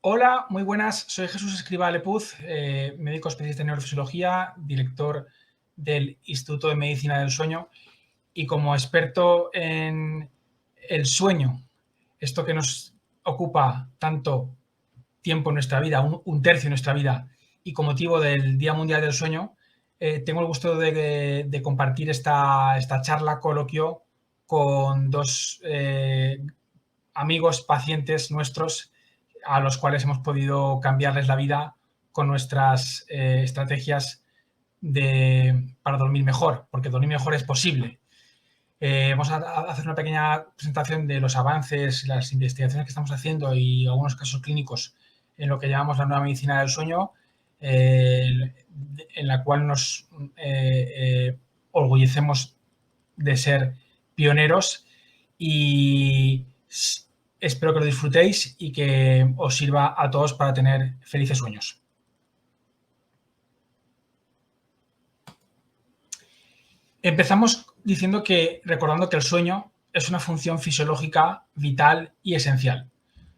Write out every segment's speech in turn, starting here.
Hola, muy buenas. Soy Jesús Escrivá Lepuz, médico especialista en neurofisiología, director del Instituto de Medicina del Sueño y como experto en el sueño, esto que nos ocupa tanto tiempo en nuestra vida, un tercio de nuestra vida, y con motivo del Día Mundial del Sueño, tengo el gusto de compartir esta charla, coloquio, con dos amigos, pacientes nuestros, a los cuales hemos podido cambiarles la vida con nuestras estrategias para dormir mejor, porque dormir mejor es posible. Vamos a hacer una pequeña presentación de los avances, las investigaciones que estamos haciendo y algunos casos clínicos en lo que llamamos la nueva medicina del sueño, en la cual nos orgullecemos de ser pioneros y espero que lo disfrutéis y que os sirva a todos para tener felices sueños. Empezamos recordando que el sueño es una función fisiológica vital y esencial.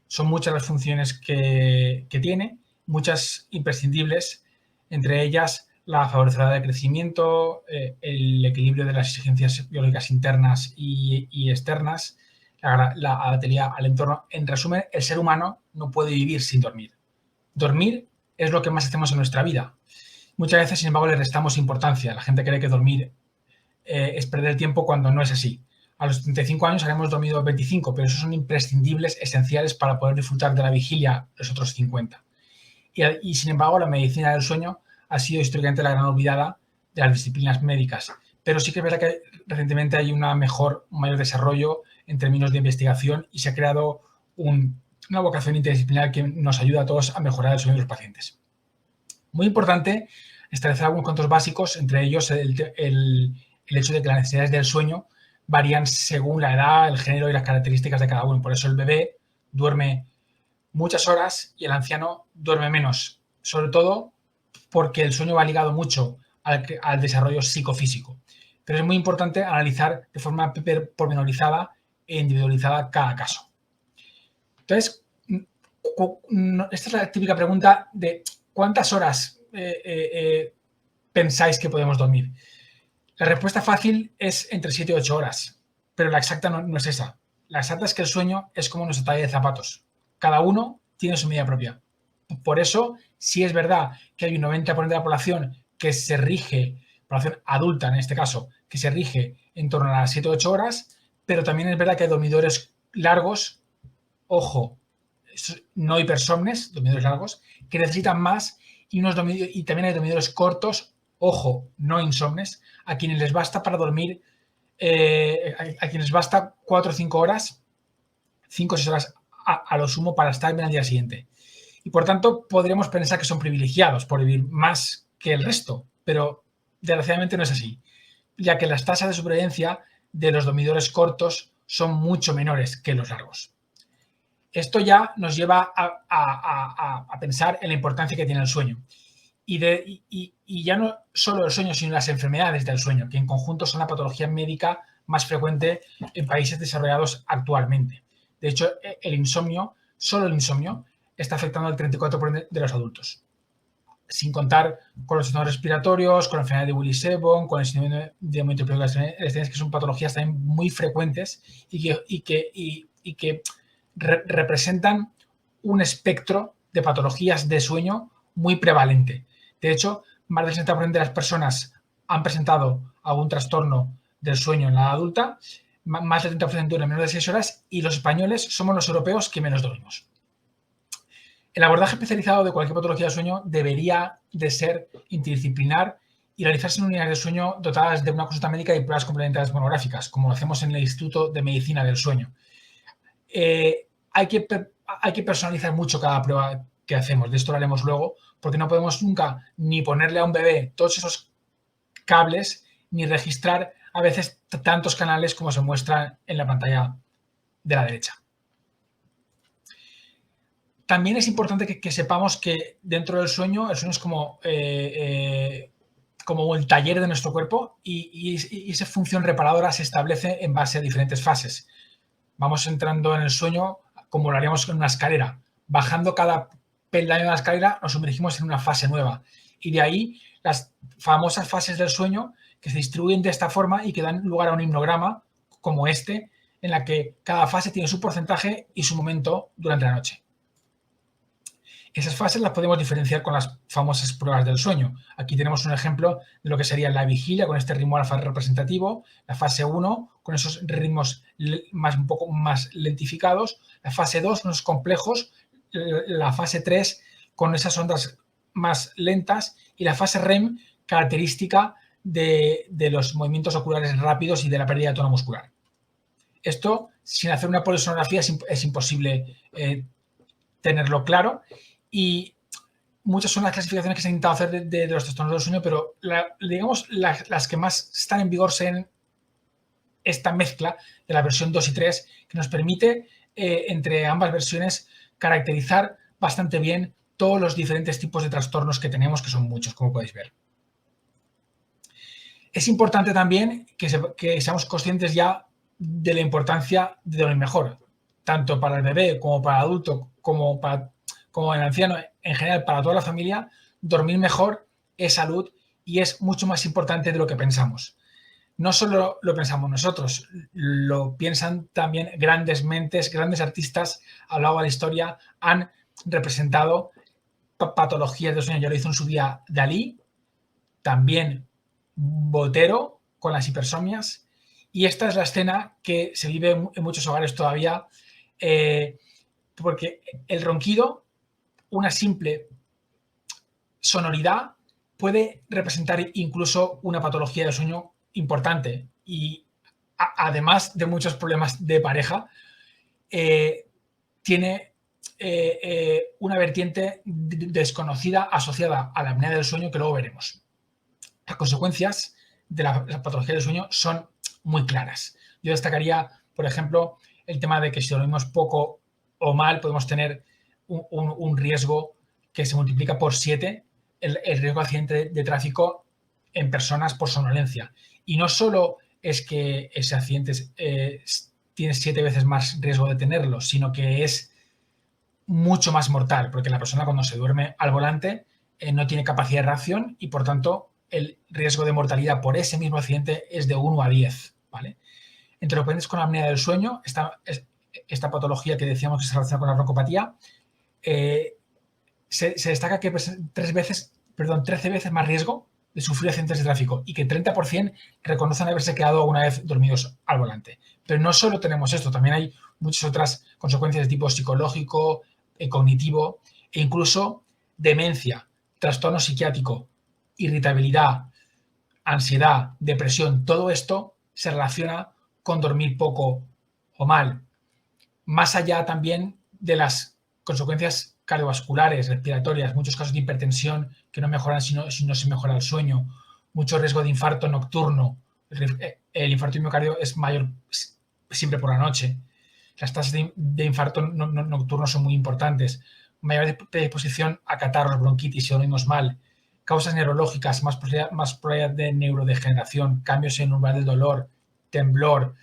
Son muchas las funciones que tiene, muchas imprescindibles, entre ellas la favorecedora de crecimiento, el equilibrio de las exigencias biológicas internas y externas, la adaptabilidad al entorno. En resumen, el ser humano no puede vivir sin dormir. Dormir es lo que más hacemos en nuestra vida. Muchas veces, sin embargo, le restamos importancia. La gente cree que dormir es perder tiempo cuando no es así. A los 35 años habremos dormido 25, pero esos son imprescindibles, esenciales para poder disfrutar de la vigilia los otros 50. Y sin embargo, la medicina del sueño ha sido históricamente la gran olvidada de las disciplinas médicas. Pero sí que es verdad que recientemente hay un mayor desarrollo en términos de investigación y se ha creado una vocación interdisciplinar que nos ayuda a todos a mejorar el sueño de los pacientes. Muy importante establecer algunos conceptos básicos, entre ellos el hecho de que las necesidades del sueño varían según la edad, el género y las características de cada uno. Por eso el bebé duerme muchas horas y el anciano duerme menos, sobre todo porque el sueño va ligado mucho al desarrollo psicofísico. Pero es muy importante analizar de forma pormenorizada e individualizada cada caso. Entonces, esta es la típica pregunta de ¿cuántas horas pensáis que podemos dormir? La respuesta fácil es entre 7 y 8 horas, pero la exacta no es esa. La exacta es que el sueño es como nuestra talla de zapatos. Cada uno tiene su medida propia. Por eso, sí es verdad que hay un 90% de la población que se rige, población adulta en este caso, que se rige en torno a las 7 o 8 horas, pero también es verdad que hay dormidores largos, ojo, no hipersomnes, dormidores largos, que necesitan más y también hay dormidores cortos, ojo, no insomnes, a quienes les basta para dormir, a quienes basta 4 o 5 horas, 5 o 6 horas a lo sumo para estar bien al día siguiente. Y por tanto, podríamos pensar que son privilegiados por vivir más que el resto, pero desgraciadamente no es así, ya que las tasas de supervivencia de los dormidores cortos son mucho menores que los largos. Esto ya nos lleva a pensar en la importancia que tiene el sueño. Y ya no solo el sueño, sino las enfermedades del sueño, que en conjunto son la patología médica más frecuente en países desarrollados actualmente. De hecho, solo el insomnio, está afectando al 34% de los adultos. Sin contar con los trastornos respiratorios, con la enfermedad de Willis-Sebon, con el síndrome de aumento de que son patologías también muy frecuentes y que representan un espectro de patologías de sueño muy prevalente. De hecho, más del 60% de las personas han presentado algún trastorno del sueño en la edad adulta, más del 30% duermen menos de 6 horas y los españoles somos los europeos que menos dormimos. El abordaje especializado de cualquier patología del sueño debería de ser interdisciplinar y realizarse en unidades de sueño dotadas de una consulta médica y pruebas complementarias monográficas, como lo hacemos en el Instituto de Medicina del Sueño. Hay que personalizar mucho cada prueba que hacemos, de esto lo haremos luego, porque no podemos nunca ni ponerle a un bebé todos esos cables, ni registrar a veces tantos canales como se muestra en la pantalla de la derecha. También es importante que sepamos que dentro del sueño, el sueño es como el taller de nuestro cuerpo y esa función reparadora se establece en base a diferentes fases. Vamos entrando en el sueño como lo haríamos en una escalera. bajando cada peldaño de la escalera nos sumergimos en una fase nueva. Y de ahí las famosas fases del sueño que se distribuyen de esta forma y que dan lugar a un himnograma como este, en la que cada fase tiene su porcentaje y su momento durante la noche. Esas fases las podemos diferenciar con las famosas pruebas del sueño. Aquí tenemos un ejemplo de lo que sería la vigilia con este ritmo alfa representativo, la fase 1 con esos ritmos un poco más lentificados, la fase 2 con esos complejos, la fase 3 con esas ondas más lentas y la fase REM característica de los movimientos oculares rápidos y de la pérdida de tono muscular. Esto, sin hacer una polisonografía, es imposible tenerlo claro. Y muchas son las clasificaciones que se han intentado hacer de los trastornos del sueño, pero digamos las que más están en vigor son esta mezcla de la versión 2 y 3, que nos permite, entre ambas versiones, caracterizar bastante bien todos los diferentes tipos de trastornos que tenemos, que son muchos, como podéis ver. Es importante también que seamos conscientes ya de la importancia de dormir mejor, tanto para el bebé como para el adulto, como el anciano, en general para toda la familia. Dormir mejor es salud y es mucho más importante de lo que pensamos. No solo lo pensamos nosotros, lo piensan también grandes mentes, grandes artistas a lo largo de la historia han representado patologías del sueño. Ya lo hizo en su día Dalí, también Botero con las hipersomnias, y esta es la escena que se vive en muchos hogares todavía, porque el ronquido, una simple sonoridad, puede representar incluso una patología del sueño importante y además de muchos problemas de pareja, tiene una vertiente desconocida asociada a la apnea del sueño que luego veremos. Las consecuencias de la patología del sueño son muy claras. Yo destacaría, por ejemplo, el tema de que si dormimos poco o mal podemos tener un riesgo que se multiplica por 7 el riesgo de accidente de tráfico en personas por somnolencia. Y no solo es que ese accidente tiene 7 veces más riesgo de tenerlo, sino que es mucho más mortal, porque la persona cuando se duerme al volante no tiene capacidad de reacción y, por tanto, el riesgo de mortalidad por ese mismo accidente es de 1 a 10, ¿vale? Entre los pacientes con apnea del sueño, esta patología que decíamos que se relaciona con la broncopatía, se destaca que 13 veces más riesgo de sufrir accidentes de tráfico y que 30% reconocen haberse quedado alguna vez dormidos al volante. Pero no solo tenemos esto, también hay muchas otras consecuencias de tipo psicológico, cognitivo e incluso demencia, trastorno psiquiátrico, irritabilidad, ansiedad, depresión. Todo esto se relaciona con dormir poco o mal. Más allá también de las consecuencias cardiovasculares, respiratorias, muchos casos de hipertensión que no mejoran si no se mejora el sueño, mucho riesgo de infarto nocturno. El infarto de miocardio es mayor siempre por la noche. Las tasas de infarto nocturno son muy importantes. Mayor predisposición a catarros, bronquitis si dormimos mal. Causas neurológicas, más probabilidad de neurodegeneración, cambios en umbral del dolor, temblor.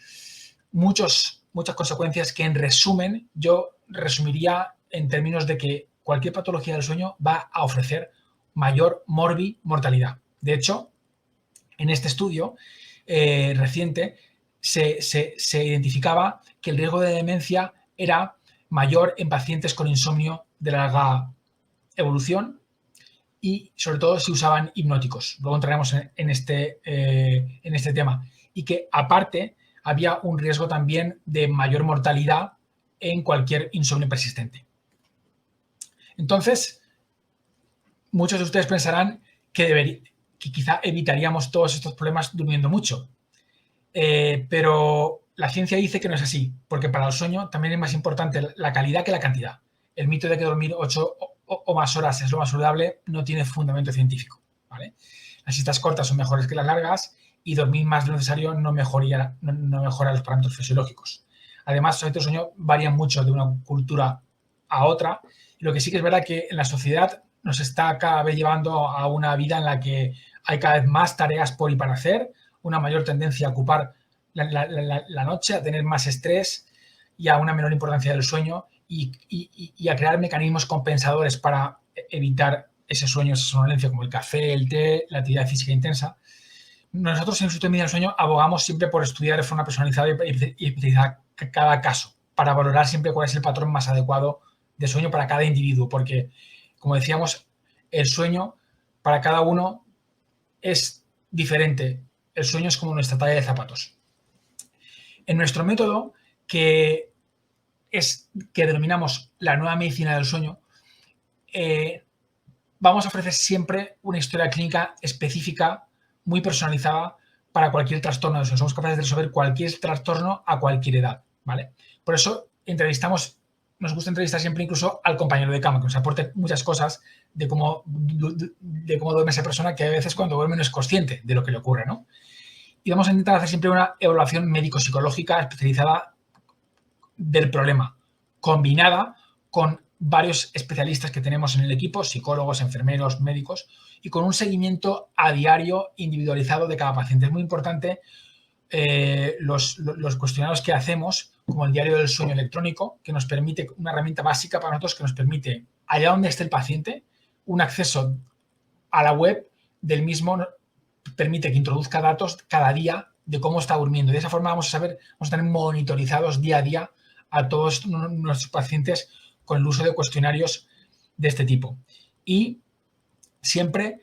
Muchas consecuencias que, en resumen, yo resumiría en términos de que cualquier patología del sueño va a ofrecer mayor mortalidad. De hecho, en este estudio reciente se identificaba que el riesgo de demencia era mayor en pacientes con insomnio de larga evolución y, sobre todo, si usaban hipnóticos. Luego entraremos en este tema. Y que, aparte, había un riesgo también de mayor mortalidad en cualquier insomnio persistente. Entonces, muchos de ustedes pensarán que quizá evitaríamos todos estos problemas durmiendo mucho. Pero la ciencia dice que no es así, porque para el sueño también es más importante la calidad que la cantidad. El mito de que dormir 8 o más horas es lo más saludable no tiene fundamento científico, ¿vale? Las siestas cortas son mejores que las largas y dormir más de lo necesario no mejora los parámetros fisiológicos. Además, los hábitos de sueño varían mucho de una cultura a otra. Y lo que sí que es verdad que en la sociedad nos está cada vez llevando a una vida en la que hay cada vez más tareas por y para hacer, una mayor tendencia a ocupar la noche, a tener más estrés y a una menor importancia del sueño. y a crear mecanismos compensadores para evitar ese sueño, esa somnolencia, como el café, el té, la actividad física intensa. Nosotros en el Instituto de Medicina del Sueño abogamos siempre por estudiar de forma personalizada y especializar cada caso para valorar siempre cuál es el patrón más adecuado de sueño para cada individuo, porque, como decíamos, el sueño para cada uno es diferente. El sueño es como nuestra talla de zapatos. En nuestro método, que denominamos la nueva medicina del sueño, vamos a ofrecer siempre una historia clínica específica, muy personalizada para cualquier trastorno de sueño. Somos capaces de resolver cualquier trastorno a cualquier edad, ¿vale? Por eso nos gusta entrevistar siempre incluso al compañero de cama, que nos aporte muchas cosas de cómo duerme esa persona, que a veces cuando duerme no es consciente de lo que le ocurre, ¿no? Y vamos a intentar hacer siempre una evaluación médico-psicológica especializada del problema, combinada con varios especialistas que tenemos en el equipo, psicólogos, enfermeros, médicos, y con un seguimiento a diario individualizado de cada paciente. Es muy importante los cuestionarios que hacemos, como el diario del sueño electrónico, que nos permite, una herramienta básica para nosotros, que nos permite, allá donde esté el paciente, un acceso a la web del mismo, permite que introduzca datos cada día de cómo está durmiendo. De esa forma vamos a tener monitorizados día a día a todos nuestros pacientes con el uso de cuestionarios de este tipo. Y siempre,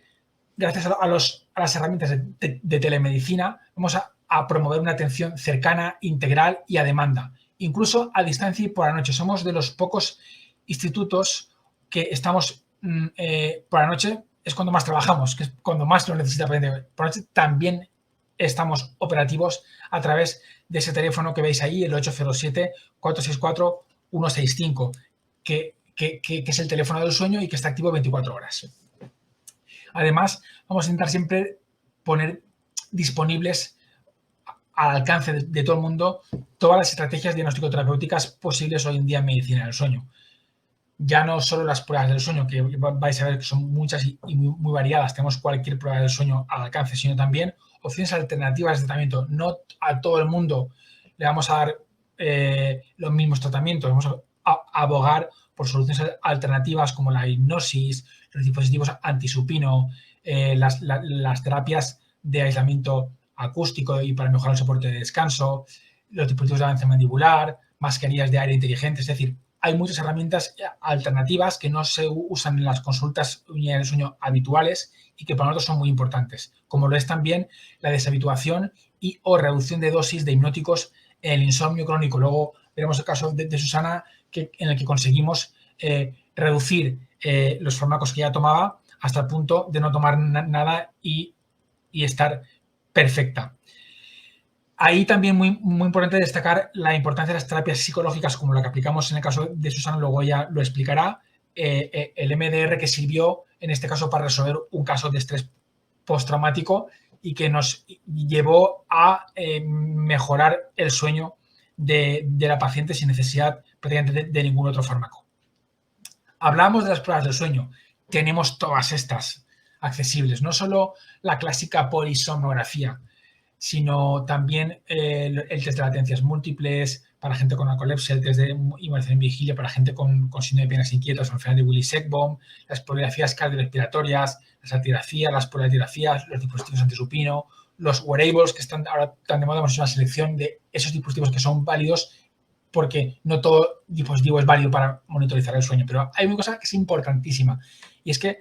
gracias a las herramientas de telemedicina, vamos a promover una atención cercana, integral y a demanda, incluso a distancia y por la noche. Somos de los pocos institutos que estamos por la noche, es cuando más trabajamos, que es cuando más lo necesita el paciente. Por la noche también estamos operativos a través de ese teléfono que veis ahí, el 807-464-165, que es el teléfono del sueño y que está activo 24 horas. Además, vamos a intentar siempre poner disponibles al alcance de todo el mundo todas las estrategias diagnóstico-terapéuticas posibles hoy en día en medicina del sueño. Ya no solo las pruebas del sueño, que vais a ver que son muchas y muy variadas, tenemos cualquier prueba del sueño al alcance, sino también opciones alternativas de tratamiento. No a todo el mundo le vamos a dar los mismos tratamientos, vamos a abogar por soluciones alternativas como la hipnosis, los dispositivos antisupino, las terapias de aislamiento acústico y para mejorar el soporte de descanso, los dispositivos de avance mandibular, mascarillas de aire inteligente. Es decir, hay muchas herramientas alternativas que no se usan en las consultas unidades de sueño habituales y que para nosotros son muy importantes, como lo es también la deshabituación y o reducción de dosis de hipnóticos en el insomnio crónico. Luego veremos el caso de Susana, en el que conseguimos reducir los fármacos que ya tomaba hasta el punto de no tomar nada y estar perfecta. Ahí también muy importante destacar la importancia de las terapias psicológicas, como la que aplicamos en el caso de Susana, luego ella lo explicará, el MDR, que sirvió en este caso para resolver un caso de estrés postraumático y que nos llevó a mejorar el sueño de la paciente sin necesidad prácticamente de ningún otro fármaco. Hablamos de las pruebas del sueño. Tenemos todas estas accesibles, no solo la clásica polisomnografía, sino también el test de latencias múltiples para gente con narcolepsia, el test de inmunización en vigilia para gente con síndrome de piernas inquietas o enfermedad de Willis-Ekbom, las polirografías cardiorrespiratorias, las artigrafías, las polirografías, los dispositivos antisupino, los wearables, que están ahora tan de moda. Hemos hecho una selección de esos dispositivos que son válidos, porque no todo dispositivo es válido para monitorizar el sueño. Pero hay una cosa que es importantísima, y es que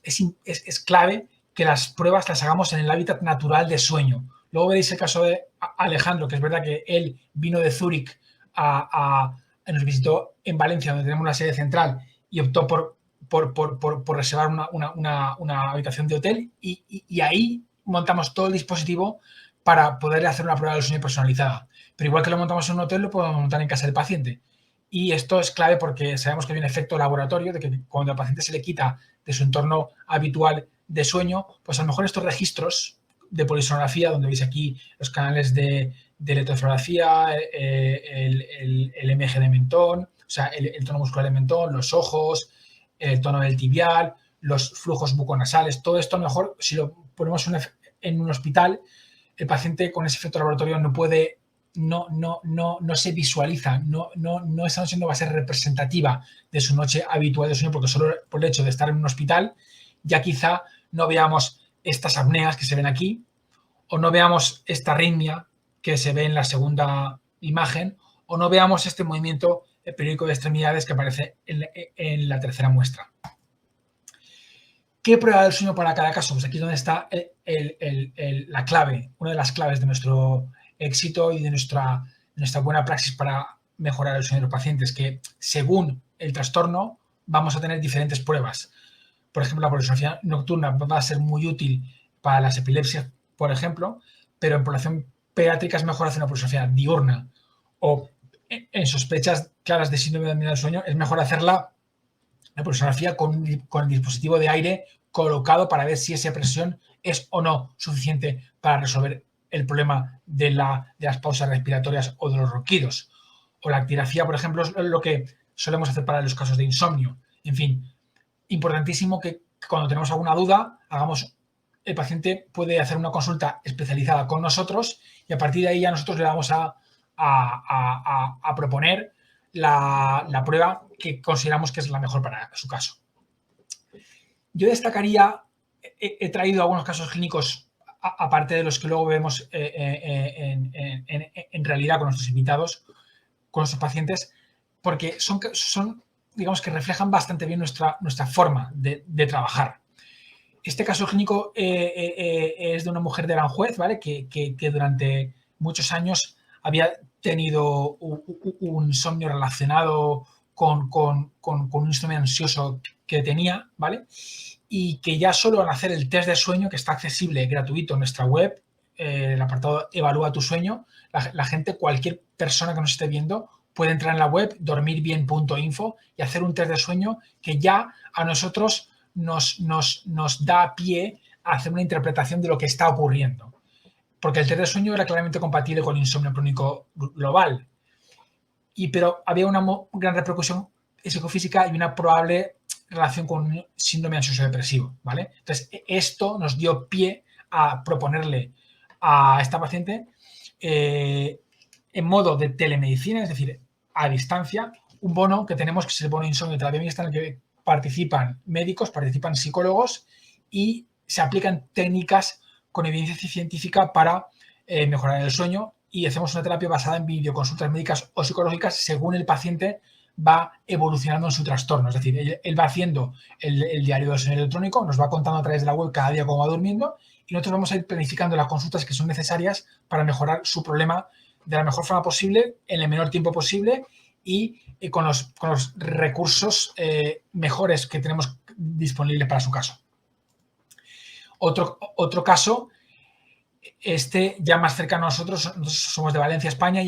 es clave que las pruebas las hagamos en el hábitat natural de sueño. Luego veréis el caso de Alejandro, que es verdad que él vino de Zúrich nos visitó en Valencia, donde tenemos la sede central, y optó por reservar una habitación de hotel, y ahí montamos todo el dispositivo para poder hacer una prueba del sueño personalizada. Pero igual que lo montamos en un hotel, lo podemos montar en casa del paciente. Y esto es clave porque sabemos que hay un efecto laboratorio de que cuando al paciente se le quita de su entorno habitual de sueño, pues a lo mejor estos registros de polisonografía, donde veis aquí los canales de electroencefalografía, el MG de mentón, o sea, el tono muscular de mentón, los ojos, el tono del tibial, los flujos buconasales, todo esto a lo mejor si lo ponemos en un hospital, el paciente con ese efecto laboratorio no puede no se visualiza, esa noche no va a ser representativa de su noche habitual de sueño, porque solo por el hecho de estar en un hospital ya quizá no veamos estas apneas que se ven aquí, o no veamos esta arritmia que se ve en la segunda imagen, o no veamos este movimiento periódico de extremidades que aparece en la tercera muestra. ¿Qué prueba del sueño para cada caso? Pues aquí es donde está la clave, una de las claves de nuestro éxito y de nuestra buena praxis para mejorar el sueño de los pacientes, que según el trastorno vamos a tener diferentes pruebas. Por ejemplo, la polisomnografía nocturna va a ser muy útil para las epilepsias, por ejemplo, pero en población pediátrica es mejor hacer una polisomnografía diurna, o en sospechas claras de síndrome de apnea del sueño es mejor hacerla la polisomnografía con el dispositivo de aire colocado para ver si esa presión es o no suficiente para resolver el problema de las pausas respiratorias o de los ronquidos. O la actigrafía, por ejemplo, es lo que solemos hacer para los casos de insomnio. En fin, importantísimo que cuando tenemos alguna duda, el paciente puede hacer una consulta especializada con nosotros y a partir de ahí ya nosotros le vamos a proponer la prueba que consideramos que es la mejor para su caso. Yo destacaría, he traído algunos casos clínicos, aparte de los que luego vemos en realidad con nuestros invitados, con nuestros pacientes, porque son digamos que reflejan bastante bien nuestra forma de trabajar. Este caso clínico es de una mujer de Aranjuez, ¿vale? que durante muchos años había tenido un insomnio relacionado con un insomnio ansioso que tenía, ¿vale? Y que ya solo al hacer el test de sueño, que está accesible, gratuito en nuestra web, el apartado Evalúa tu sueño, la gente, cualquier persona que nos esté viendo, puede entrar en la web dormirbien.info y hacer un test de sueño que ya a nosotros nos da pie a hacer una interpretación de lo que está ocurriendo. Porque el test de sueño era claramente compatible con el insomnio crónico global. Pero había una gran repercusión psicofísica y una probable relación con un síndrome ansioso depresivo, ¿vale? Entonces, esto nos dio pie a proponerle a esta paciente en modo de telemedicina, es decir, a distancia, un bono que tenemos que es el bono insomnio de terapia mixta, en el que participan médicos, participan psicólogos y se aplican técnicas con evidencia científica para mejorar el sueño, y hacemos una terapia basada en videoconsultas médicas o psicológicas según el paciente va evolucionando en su trastorno. Es decir, él va haciendo el diario de sueño electrónico, nos va contando a través de la web cada día cómo va durmiendo y nosotros vamos a ir planificando las consultas que son necesarias para mejorar su problema de la mejor forma posible, en el menor tiempo posible y con los recursos mejores que tenemos disponibles para su caso. Otro caso, ya más cercano a nosotros somos de Valencia, España,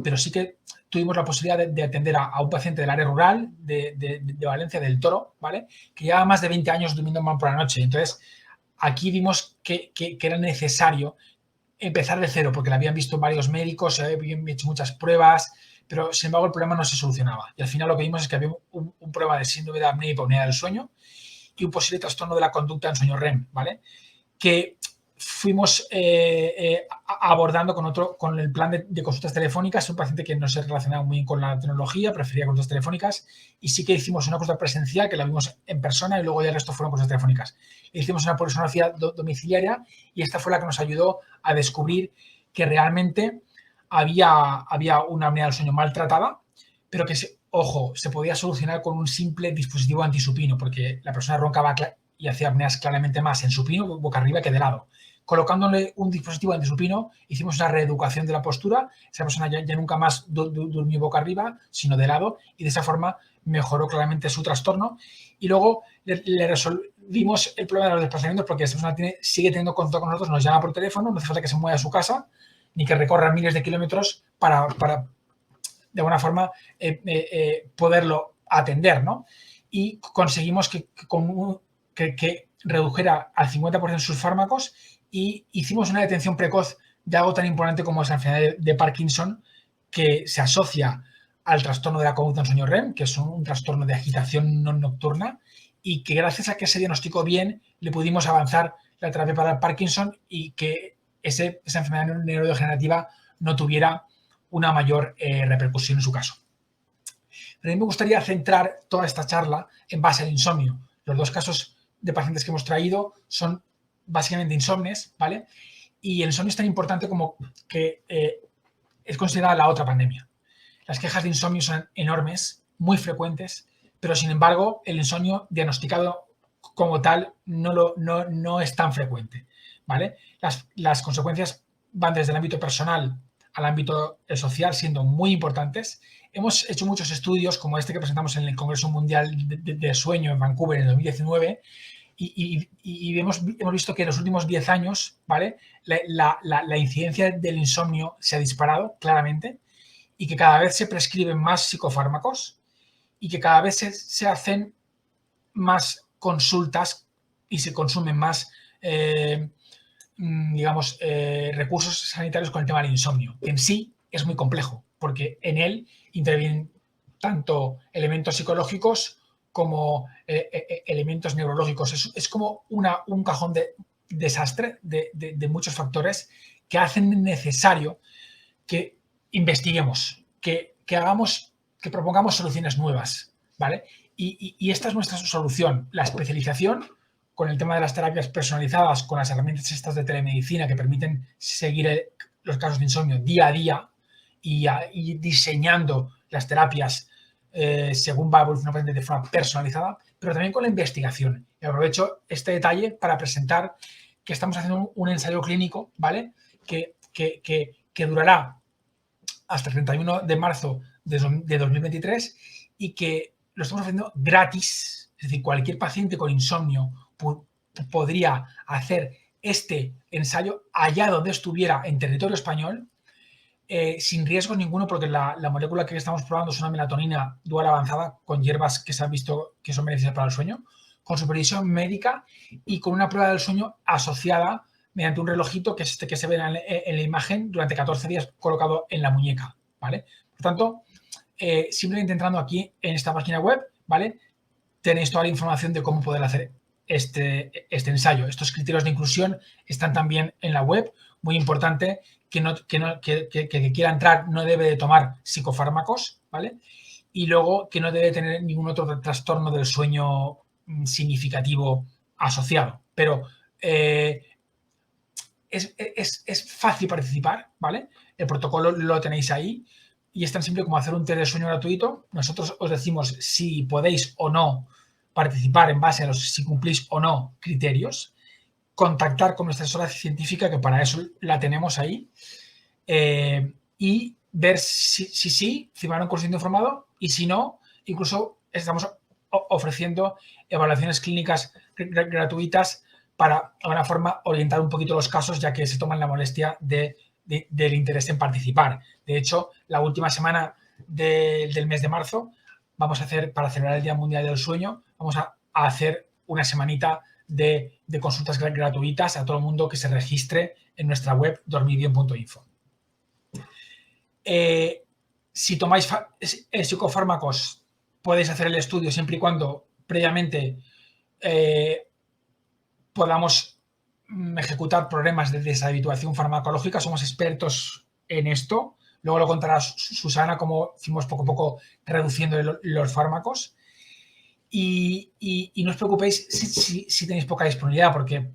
pero sí que tuvimos la posibilidad de atender a un paciente del área rural de Valencia, del Toro, ¿vale? Que llevaba más de 20 años durmiendo mal por la noche. Entonces, aquí vimos que era necesario empezar de cero, porque le habían visto varios médicos, se habían hecho muchas pruebas, pero sin embargo el problema no se solucionaba. Y al final lo que vimos es que había un problema de síndrome de apnea y hipopnea del sueño y un posible trastorno de la conducta en sueño REM, ¿vale? Que fuimos abordando con el plan de consultas telefónicas. Un paciente que no se relacionaba muy bien con la tecnología, prefería consultas telefónicas, y sí que hicimos una consulta presencial que la vimos en persona y luego ya el resto fueron consultas telefónicas. Hicimos una polisomnografía domiciliaria y esta fue la que nos ayudó a descubrir que realmente había una apnea del sueño maltratada, pero que, ojo, se podía solucionar con un simple dispositivo antisupino, porque la persona roncaba y hacía apneas claramente más en supino, boca arriba, que de lado. Colocándole un dispositivo antisupino, hicimos una reeducación de la postura. Esa persona ya nunca más durmió boca arriba, sino de lado, y de esa forma mejoró claramente su trastorno. Y luego le resolvimos el problema de los desplazamientos, porque esa persona sigue teniendo contacto con nosotros, nos llama por teléfono, no hace falta que se mueva a su casa, ni que recorra miles de kilómetros para de alguna forma, poderlo atender, ¿no? Y conseguimos que redujera al 50% sus fármacos, y hicimos una detención precoz de algo tan importante como esa enfermedad de Parkinson, que se asocia al trastorno de la conducta en sueño REM, que es un trastorno de agitación no nocturna, y que gracias a que se diagnosticó bien, le pudimos avanzar la terapia para el Parkinson y que esa enfermedad neurodegenerativa no tuviera una mayor repercusión en su caso. Pero a mí me gustaría centrar toda esta charla en base al insomnio. Los dos casos de pacientes que hemos traído son básicamente insomnes, ¿vale? Y el insomnio es tan importante como que es considerada la otra pandemia. Las quejas de insomnio son enormes, muy frecuentes, pero sin embargo el insomnio diagnosticado como tal no es tan frecuente, ¿vale? Las consecuencias van desde el ámbito personal al ámbito social, siendo muy importantes. Hemos hecho muchos estudios, como este que presentamos en el Congreso Mundial de Sueño en Vancouver en 2019, y hemos visto que en los últimos 10 años, ¿vale? La incidencia del insomnio se ha disparado claramente y que cada vez se prescriben más psicofármacos y que cada vez se hacen más consultas y se consumen más, recursos sanitarios con el tema del insomnio. En sí es muy complejo porque en él intervienen tanto elementos psicológicos como elementos neurológicos. Es como un cajón de desastre de muchos factores que hacen necesario que investiguemos, que propongamos soluciones nuevas, ¿vale? Y esta es nuestra solución, la especialización con el tema de las terapias personalizadas, con las herramientas estas de telemedicina que permiten seguir los casos de insomnio día a día y diseñando las terapias según va evolucionando el paciente de forma personalizada, pero también con la investigación. Y aprovecho este detalle para presentar que estamos haciendo un ensayo clínico, ¿vale? Que durará hasta el 31 de marzo de 2023 y que lo estamos haciendo gratis. Es decir, cualquier paciente con insomnio podría hacer este ensayo allá donde estuviera en territorio español, sin riesgo ninguno, porque la molécula que estamos probando es una melatonina dual avanzada con hierbas que se han visto que son beneficiosas para el sueño, con supervisión médica y con una prueba del sueño asociada mediante un relojito que es este que se ve en la imagen durante 14 días colocado en la muñeca, ¿vale? Por tanto, simplemente entrando aquí en esta página web, ¿vale? Tenéis toda la información de cómo poder hacer este ensayo. Estos criterios de inclusión están también en la web. Muy importante, que quiera entrar no debe de tomar psicofármacos, ¿vale? Y luego que no debe tener ningún otro trastorno del sueño significativo asociado. Pero es fácil participar, ¿vale? El protocolo lo tenéis ahí y es tan simple como hacer un test de sueño gratuito. Nosotros os decimos si podéis o no participar en base a si cumplís o no criterios. Contactar con nuestra asesora científica, que para eso la tenemos ahí, y ver si firmar un consentimiento informado y si no, incluso estamos ofreciendo evaluaciones clínicas gratuitas para, de alguna forma, orientar un poquito los casos, ya que se toman la molestia del interés en participar. De hecho, la última semana del mes de marzo vamos a hacer, para celebrar el Día Mundial del Sueño, vamos a hacer una semanita de consultas gratuitas a todo el mundo que se registre en nuestra web dormirbien.info. Si tomáis psicofármacos, podéis hacer el estudio siempre y cuando previamente podamos ejecutar problemas de deshabituación farmacológica. Somos expertos en esto. Luego lo contará Susana cómo fuimos poco a poco reduciendo los fármacos. Y no os preocupéis si tenéis poca disponibilidad, porque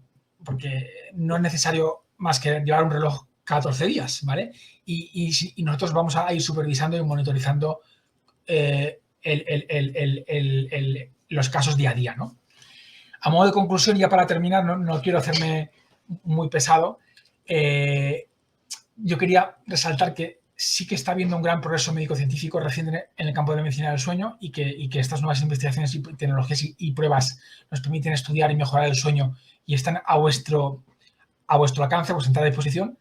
no es necesario más que llevar un reloj 14 días, ¿vale? Y nosotros vamos a ir supervisando y monitorizando los casos día a día, ¿no? A modo de conclusión, ya para terminar, no quiero hacerme muy pesado, yo quería resaltar que sí que está habiendo un gran progreso médico-científico reciente en el campo de la medicina del sueño y que estas nuevas investigaciones y tecnologías y pruebas nos permiten estudiar y mejorar el sueño y están a vuestro alcance, a vuestra entrada a disposición,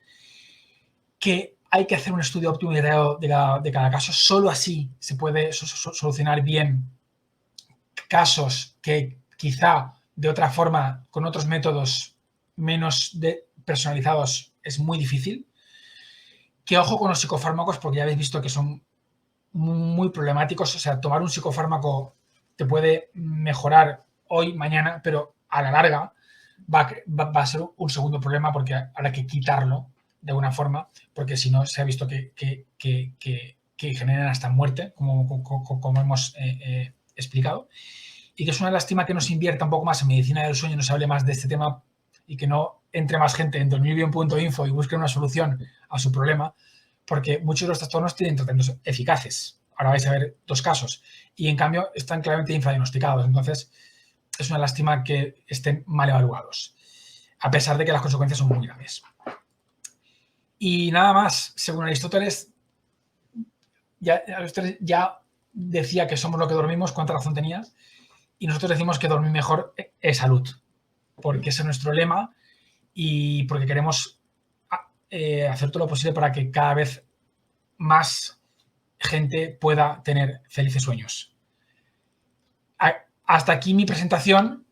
que hay que hacer un estudio óptimo y detallado de cada caso. Solo así se puede solucionar bien casos que quizá de otra forma, con otros métodos menos personalizados, es muy difícil. Que ojo con los psicofármacos, porque ya habéis visto que son muy problemáticos. O sea, tomar un psicofármaco te puede mejorar hoy, mañana, pero a la larga va a ser un segundo problema porque habrá que quitarlo de alguna forma, porque si no se ha visto que generan hasta muerte, como hemos explicado, y que es una lástima que no se invierta un poco más en medicina del sueño, no se hable más de este tema y que no entre más gente en dormirbion.info y busque una solución a su problema, porque muchos de los trastornos tienen tratamientos eficaces. Ahora vais a ver 2 casos. Y en cambio están claramente infradiagnosticados. Entonces es una lástima que estén mal evaluados, a pesar de que las consecuencias son muy graves. Y nada más, según Aristóteles, ya decía que somos lo que dormimos, cuánta razón tenía, y nosotros decimos que dormir mejor es salud, porque ese es nuestro lema y porque queremos hacer todo lo posible para que cada vez más gente pueda tener felices sueños. Hasta aquí mi presentación